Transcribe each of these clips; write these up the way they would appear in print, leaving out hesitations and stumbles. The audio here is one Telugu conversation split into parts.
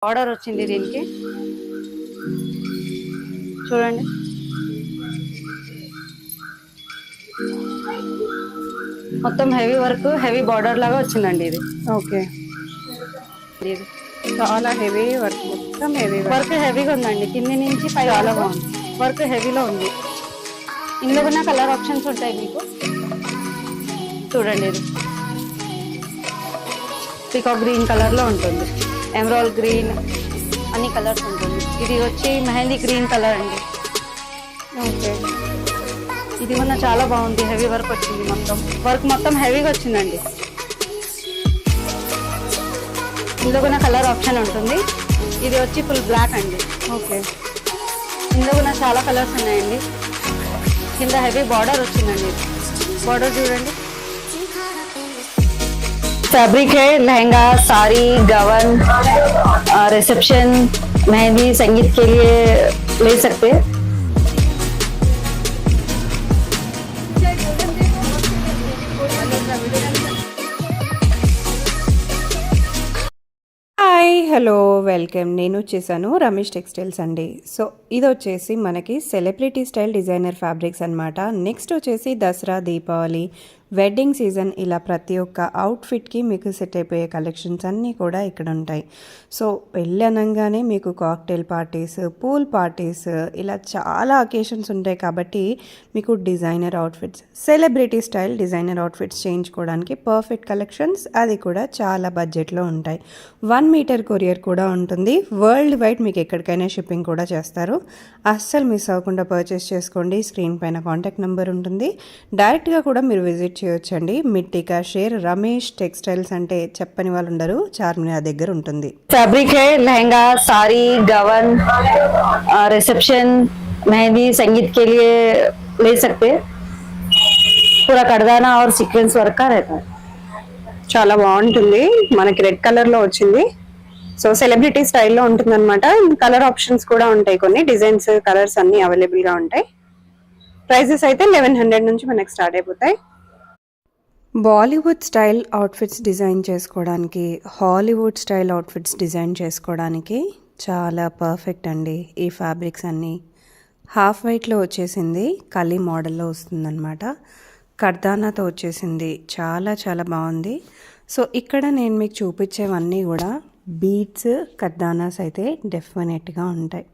ఆర్డర్ వచ్చింది దీనికి చూడండి. మొత్తం హెవీ వర్క్, హెవీ బార్డర్ లాగా వచ్చిందండి ఇది. ఓకే, ఇది చాలా హెవీ వర్క్, మొత్తం హెవీ వర్క్ హెవీగా ఉందండి, కింది నుంచి పై చాలా వరకు బాగుంది. వర్క్ హెవీలో ఉంది. ఇందులో కూడా కలర్ ఆప్షన్స్ ఉంటాయి మీకు. చూడండి, ఇది పీకాక్ గ్రీన్ కలర్ లో ఉంటుంది, ఎమరాల్డ్ గ్రీన్, అన్ని కలర్స్ ఉంటుంది. ఇది వచ్చి మెహందీ గ్రీన్ కలర్ అండి. ఓకే, ఇది కూడా చాలా బాగుంది, హెవీ వర్క్ వచ్చింది, వర్క్ మొత్తం హెవీగా వచ్చిందండి. ఇందులో కూడా కలర్ ఆప్షన్ ఉంటుంది. ఇది వచ్చి ఫుల్ బ్లాక్ అండి. ఓకే, ఇందులో కూడా చాలా కలర్స్ ఉన్నాయండి. కింద హెవీ బార్డర్ వచ్చిందండి. బార్డర్ చూడండి. फैब्रिक है, लहंगा, साड़ी, गवन, रिसेप्शन, मेहंदी, संगीत के लिए ले सकते हैं. Hi, hello, welcome. నేను వచ్చేసాను రమేష్ టెక్స్టైల్స్ అండి. సో ఇది వచ్చేసి మనకి సెలబ్రిటీ స్టైల్ డిజైనర్ ఫ్యాబ్రిక్స్ అనమాట. నెక్స్ట్ వచ్చేసి దసరా, దీపావళి, వెడ్డింగ్ సీజన్, ఇలా ప్రతి ఒక్క అవుట్ఫిట్కి మీకు సెట్ అయిపోయే కలెక్షన్స్ అన్నీ కూడా ఇక్కడ ఉంటాయి. సో పెళ్ళి అనగానే మీకు కాక్టైల్ పార్టీస్, పూల్ పార్టీస్, ఇలా చాలా అకేషన్స్ ఉంటాయి కాబట్టి మీకు designer outfits, celebrity style designer outfits చేయించుకోవడానికి పర్ఫెక్ట్ కలెక్షన్స్, అది కూడా చాలా బడ్జెట్లో ఉంటాయి. 1 మీటర్ కొరియర్ కూడా ఉంటుంది. వరల్డ్ వైడ్ మీకు ఎక్కడికైనా షిప్పింగ్ కూడా చేస్తారు. అస్సలు మిస్ అవ్వకుండా పర్చేస్ చేసుకోండి. స్క్రీన్ పైన కాంటాక్ట్ నెంబర్ ఉంటుంది, డైరెక్ట్గా కూడా మీరు విజిట్ చేయొచ్చండి. మిట్టికా షేర్ రమేష్ టెక్స్టైల్స్ అంటే చెప్పని వాళ్ళు ఉండరు, చార్మినార్ దగ్గర ఉంటుంది. फैब्रिक है, लहंगा, साड़ी, गवन, रिसेप्शन, मेहंदी, संगीत के लिए ले सकते हैं. पूरा कड़दाना और सीक्वेंस वर्क का रहता है. చాలా బాగుంటుంది. మనకి రెడ్ కలర్లో వచ్చింది. సో సెలబ్రిటీ స్టైల్లో ఉంటుంది అనమాట. కలర్ ఆప్షన్స్ కూడా ఉంటాయి, కొన్ని డిజైన్స్, కలర్స్ అన్నీ అవైలబుల్గా ఉంటాయి. ప్రైజెస్ అయితే 1100 నుంచి మనకి స్టార్ట్ అయిపోతాయి. బాలీవుడ్ స్టైల్ అవుట్ఫిట్స్ డిజైన్ చేసుకోవడానికి, హాలీవుడ్ స్టైల్ అవుట్ఫిట్స్ డిజైన్ చేసుకోవడానికి చాలా పర్ఫెక్ట్ అండి ఈ ఫ్యాబ్రిక్స్ అన్నీ. హాఫ్ వైట్లో వచ్చేసింది, కలీ మోడల్లో వస్తుందన్నమాట. కర్దానాతో వచ్చేసింది, చాలా చాలా బాగుంది. సో ఇక్కడ నేను మీకు చూపించేవన్నీ కూడా బీడ్స్, కర్దానాస్ అయితే డెఫినెట్గా ఉంటాయి.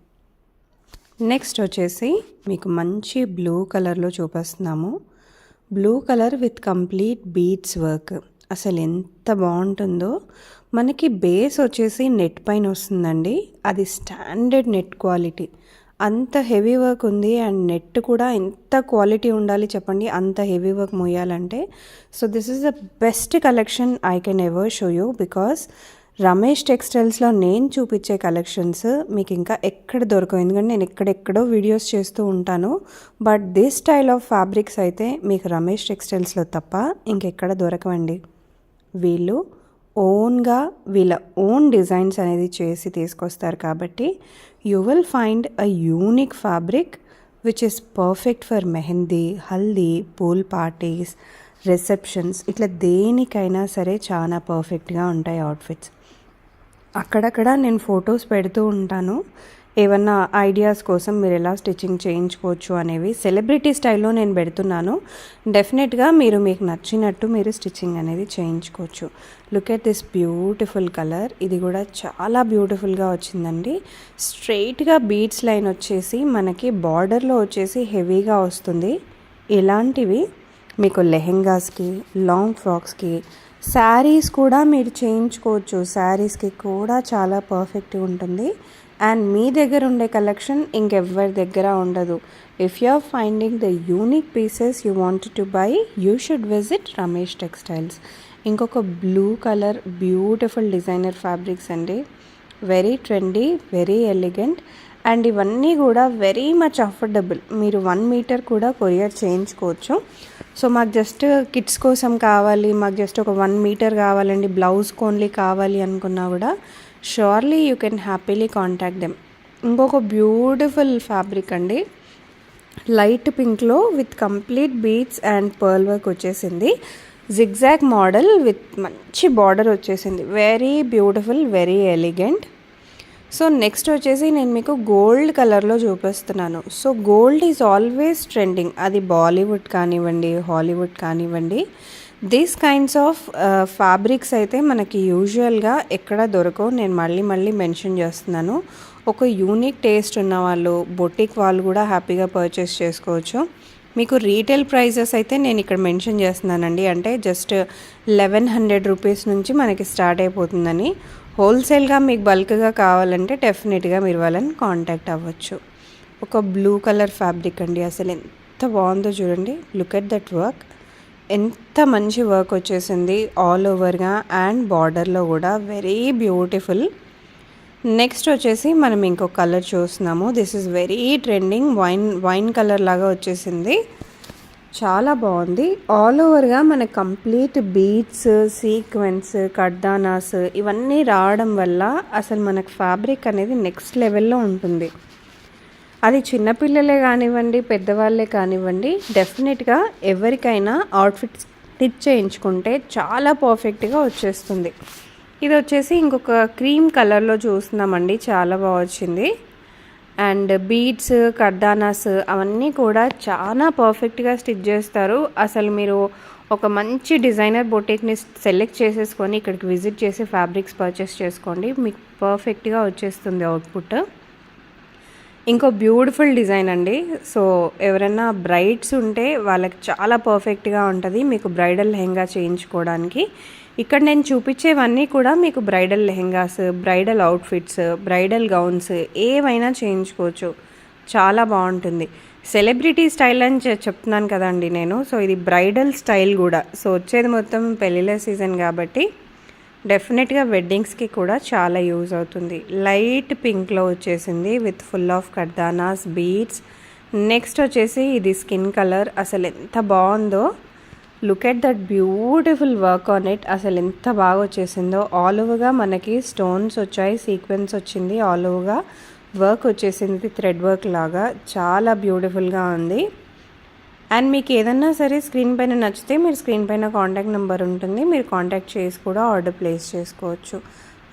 నెక్స్ట్ వచ్చేసి మీకు మంచి బ్లూ కలర్లో చూపిస్తున్నాము. Blue colour with complete beads work, అసలు ఎంత బాగుంటుందో. మనకి బేస్ వచ్చేసి నెట్ పైన వస్తుందండి, అది స్టాండర్డ్ నెట్ క్వాలిటీ. అంత హెవీ వర్క్ ఉంది, అండ్ నెట్ కూడా ఎంత క్వాలిటీ ఉండాలి చెప్పండి, అంత హెవీ వర్క్ మోయాలంటే. So this is the best collection I can ever show you, because Ramesh టెక్స్టైల్స్లో నేను చూపించే కలెక్షన్స్ మీకు ఇంకా ఎక్కడ దొరకవు. ఎందుకంటే నేను ఎక్కడెక్కడో వీడియోస్ చేస్తూ ఉంటాను, but this style of fabrics అయితే మీకు రమేష్ టెక్స్టైల్స్లో తప్ప ఇంకెక్కడ దొరకవండి. వీళ్ళు ఓన్గా వీళ్ళ ఓన్ డిజైన్స్ అనేది చేసి తీసుకొస్తారు కాబట్టి you will find a unique fabric which is perfect for mehndi, haldi, pool parties, receptions, ఇట్లా దేనికైనా సరే చాలా పర్ఫెక్ట్గా ఉంటాయి అవుట్ఫిట్స్. అక్కడక్కడ నేను ఫొటోస్ పెడుతూ ఉంటాను, ఏమన్నా ఐడియాస్ కోసం మీరు ఎలా స్టిచ్చింగ్ చేయించుకోవచ్చు అనేవి. సెలబ్రిటీ స్టైల్లో నేను పెడుతున్నాను. డెఫినెట్గా మీకు నచ్చినట్టు మీరు స్టిచ్చింగ్ అనేది చేయించుకోవచ్చు. Look at this beautiful colour, ఇది కూడా చాలా బ్యూటిఫుల్గా వచ్చిందండి. స్ట్రైట్గా బీడ్స్ లైన్ వచ్చేసి మనకి బార్డర్లో వచ్చేసి హెవీగా వస్తుంది. ఇలాంటివి మీకు లెహెంగాస్కి, లాంగ్ ఫ్రాక్స్కి, శారీస్ కూడా మీరు చేయించుకోవచ్చు. శారీస్కి కూడా చాలా పర్ఫెక్ట్గా ఉంటుంది. అండ్ మీ దగ్గర ఉండే కలెక్షన్ ఇంకెవ్వరి దగ్గర ఉండదు. If you are finding the unique pieces you wanted to buy, you should visit Ramesh textiles. ఇంకొక blue colour beautiful designer fabrics అండి, very trendy, very elegant, and ఇవన్నీ కూడా వెరీ మచ్ అఫోర్డబుల్. మీరు 1 మీటర్ కూడా కొరియర్ చేయించుకోవచ్చు. సో మాకు జస్ట్ కిడ్స్ కోసం కావాలి, మాకు జస్ట్ ఒక 1 మీటర్ కావాలండి, బ్లౌజ్ ఓన్లీ కావాలి అనుకున్నా కూడా surely you can happily contact them. ఇంకొక బ్యూటిఫుల్ ఫ్యాబ్రిక్ అండి, లైట్ పింక్లో with complete beads and pearl work వచ్చేసింది. జిగ్జాగ్ మోడల్ విత్ మంచి బార్డర్ వచ్చేసింది, very beautiful, very elegant. So next వచ్చేసి నేను మీకు గోల్డ్ కలర్లో చూపిస్తున్నాను. So gold is always trending, అది బాలీవుడ్ కానివ్వండి, హాలీవుడ్ కానివ్వండి. దీస్ కైండ్స్ ఆఫ్ ఫ్యాబ్రిక్స్ అయితే మనకి యూజువల్గా ఎక్కడ దొరకవు. నేను మళ్ళీ మెన్షన్ చేస్తున్నాను. ఒక యూనిక్ టేస్ట్ ఉన్న వాళ్ళు, బొటిక్ వాళ్ళు కూడా హ్యాపీగా పర్చేస్ చేసుకోవచ్చు. మీకు రీటైల్ ప్రైజెస్ అయితే నేను ఇక్కడ మెన్షన్ చేస్తున్నానండి, అంటే జస్ట్ 1100 రూపీస్ నుంచి మనకి స్టార్ట్ అయిపోతుందని. హోల్సేల్గా మీకు బల్క్గా కావాలంటే డెఫినెట్గా మీరు వాళ్ళని కాంటాక్ట్ అవ్వచ్చు. ఒక బ్లూ కలర్ ఫ్యాబ్రిక్ అండి, అసలు ఎంత బాగుందో చూడండి. లుక్ ఎట్ దట్ వర్క్, ఎంత మంచి వర్క్ వచ్చేసింది ఆల్ ఓవర్గా అండ్ బార్డర్లో కూడా వెరీ బ్యూటిఫుల్. నెక్స్ట్ వచ్చేసి మనం ఇంకో కలర్ చూస్తున్నాము. This is very trending, wine colour లాగా వచ్చేసింది, చాలా బాగుంది. ఆల్ ఓవర్గా మన కంప్లీట్ బీడ్స్, సీక్వెన్స్, కడ్దానాస్ ఇవన్నీ రావడం వల్ల అసలు మనకు ఫ్యాబ్రిక్ అనేది నెక్స్ట్ లెవెల్లో ఉంటుంది. అది చిన్నపిల్లలే కానివ్వండి, పెద్దవాళ్ళే కానివ్వండి, డెఫినెట్గా ఎవరికైనా అవుట్ఫిట్ స్టిచ్ చేయించుకుంటే చాలా పర్ఫెక్ట్గా వచ్చేస్తుంది. ఇది వచ్చేసి ఇంకొక క్రీమ్ కలర్లో చూస్తున్నామండి, చాలా బాగా వచ్చింది. అండ్ బీడ్స్, కర్దానాస్ అవన్నీ కూడా చాలా పర్ఫెక్ట్గా స్టిచ్ చేస్తారు. అసలు మీరు ఒక మంచి డిజైనర్ బొటిక్ని సెలెక్ట్ చేసేసుకొని ఇక్కడికి విజిట్ చేసి ఫ్యాబ్రిక్స్ పర్చేస్ చేసుకోండి, మీకు పర్ఫెక్ట్గా వచ్చేస్తుంది అవుట్పుట్. ఇంకో బ్యూటిఫుల్ డిజైన్ అండి. సో ఎవరైనా బ్రైడ్స్ ఉంటే వాళ్ళకి చాలా పర్ఫెక్ట్గా ఉంటుంది మీకు బ్రైడల్ లెహెంగా చేయించుకోవడానికి. ఇక్కడ నేను చూపించేవన్నీ కూడా మీకు bridal lehengas, bridal outfits, bridal gowns ఏవైనా చేయించుకోవచ్చు, చాలా బాగుంటుంది. సెలబ్రిటీ స్టైల్ అని చెప్తున్నాను కదండి నేను. సో ఇది బ్రైడల్ స్టైల్ కూడా. సో వచ్చేది మొత్తం పెళ్ళిళ్ళ సీజన్ కాబట్టి డెఫినెట్గా వెడ్డింగ్స్కి కూడా చాలా యూజ్ అవుతుంది. లైట్ పింక్లో వచ్చేసింది విత్ ఫుల్ ఆఫ్ కర్దానాస్, బీడ్స్. నెక్స్ట్ వచ్చేసి ఇది స్కిన్ కలర్, అసలు ఎంత బాగుందో. Look at that beautiful work on it, అసలు ఎంత బాగా వచ్చేసిందో. ఆల్ ఓవర్గా మనకి స్టోన్స్ వచ్చాయి, సీక్వెన్స్ వచ్చింది, ఆల్ ఓవర్గా వర్క్ వచ్చేసింది థ్రెడ్ వర్క్ లాగా, చాలా బ్యూటిఫుల్గా ఉంది. అండ్ మీకు ఏదన్నా సరే స్క్రీన్ పైన నచ్చితే మీరు స్క్రీన్ పైన కాంటాక్ట్ నెంబర్ ఉంటుంది, మీరు కాంటాక్ట్ చేసి కూడా ఆర్డర్ ప్లేస్ చేసుకోవచ్చు.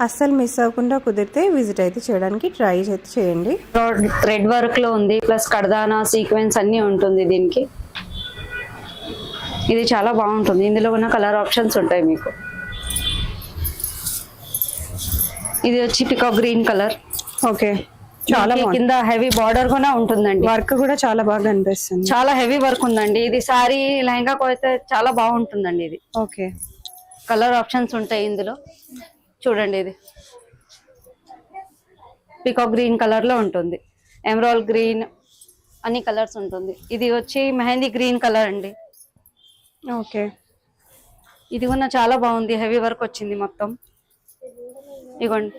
అస్సలు మిస్ అవ్వకుండా కుదిరితే విజిట్ అయితే చేయడానికి ట్రై అయితే చేయండి. థ్రెడ్ వర్క్లో ఉంది, ప్లస్ కడ్దానా, సీక్వెన్స్ అన్నీ ఉంటుంది దీనికి. ఇది చాలా బాగుంటుంది, ఇందులో ఉన్న కలర్ ఆప్షన్స్ ఉంటాయి మీకు. ఇది వచ్చి పికాక్ గ్రీన్ కలర్. ఓకే, చాలా కింద హెవీ బార్డర్ కూడా ఉంటుందండి, వర్క్ కూడా చాలా బాగా అనిపిస్తుంది, చాలా హెవీ వర్క్ ఉందండి. ఇది సారీ లెహంగా అయితే చాలా బాగుంటుందండి. ఇది ఓకే, కలర్ ఆప్షన్స్ ఉంటాయి ఇందులో చూడండి. ఇది పికాక్ గ్రీన్ కలర్ లో ఉంటుంది, ఎమరాల్డ్ గ్రీన్, అన్ని కలర్స్ ఉంటుంది. ఇది వచ్చి మెహందీ గ్రీన్ కలర్ అండి. ఓకే, ఇది కూడా చాలా బాగుంది, హెవీ వర్క్ వచ్చింది మొత్తం. ఇగోండి,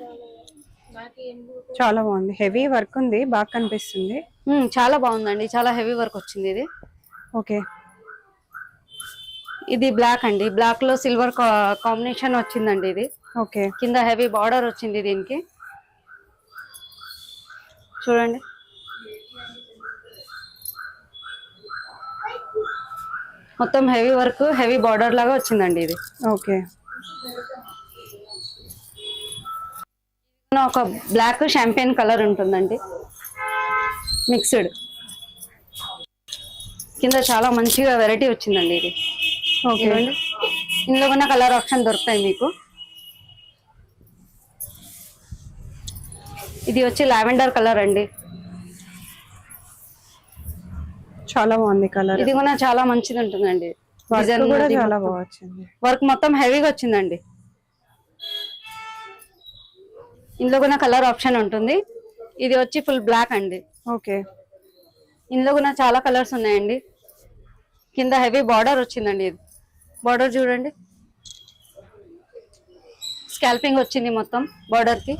చాలా బాగుంది, హెవీ వర్క్ ఉంది, బాగా కనిపిస్తుంది. చాలా బాగుందండి, చాలా హెవీ వర్క్ వచ్చింది ఇది. ఓకే, ఇది బ్లాక్ అండి, బ్లాక్ లో సిల్వర్ కాంబినేషన్ వచ్చిందండి. ఇది ఓకే, కింద హెవీ బార్డర్ వచ్చింది దీనికి, చూడండి. మొత్తం హెవీ వర్క్, హెవీ బార్డర్ లాగా వచ్చిందండి ఇది. ఓకే, ఒక బ్లాక్ షాంపెయిన్ కలర్ ఉంటుందండి, మిక్స్డ్. కింద చాలా మంచిగా వెరైటీ వచ్చిందండి ఇది. ఓకే, ఇందులో ఉన్న కలర్ ఆప్షన్ దొరుకుతాయి మీకు. ఇది వచ్చి లావెండర్ కలర్ అండి, చాలా బాగుంది కలర్. ఇది కూడా చాలా మంచిది ఉంటుందండి, చాలా బాగా వచ్చింది, వర్క్ మొత్తం హెవీగా వచ్చిందండి. ఇందులో కూడా కలర్ ఆప్షన్ ఉంటుంది. ఇది వచ్చి ఫుల్ బ్లాక్ అండి. ఓకే, ఇందులో కూడా చాలా కలర్స్ ఉన్నాయండి. కింద హెవీ బార్డర్ వచ్చిందండి, ఇది బార్డర్ చూడండి, స్కాల్పింగ్ వచ్చింది మొత్తం బార్డర్ కి.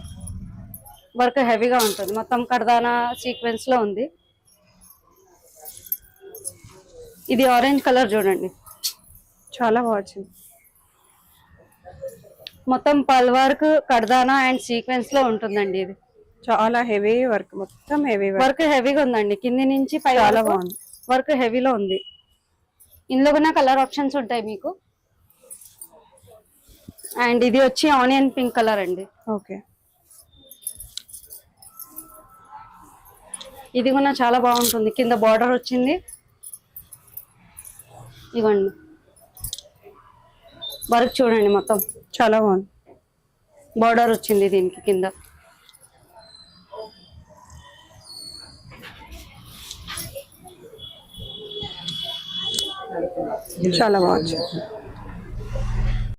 వర్క్ హెవీగా ఉంటుంది, మొత్తం కర్దానా సీక్వెన్స్ లో ఉంది. ఇది ఆరెంజ్ కలర్ చూడండి, చాలా బాగా వచ్చింది. మొత్తం పల్ వర్క్, కర్దానా అండ్ సీక్వెన్స్ లో ఉంటుందండి. ఇది చాలా హెవీ వర్క్, మొత్తం హెవీ వర్క్ హెవీగా ఉందండి, కింది నుంచి పై చాలా బాగుంది, వర్క్ హెవీలో ఉంది. ఇందులో కూడా కలర్ ఆప్షన్స్ ఉంటాయి మీకు. అండ్ ఇది వచ్చి ఆనియన్ పింక్ కలర్ అండి. ఓకే, ఇది కూడా చాలా బాగుంటుంది. కింద బార్డర్ వచ్చింది. ఇవ్వండి వర్క్ చూడండి, మొత్తం చాలా బాగుంది. బార్డర్ వచ్చింది దీనికి కింద. చాలా బాగుంది.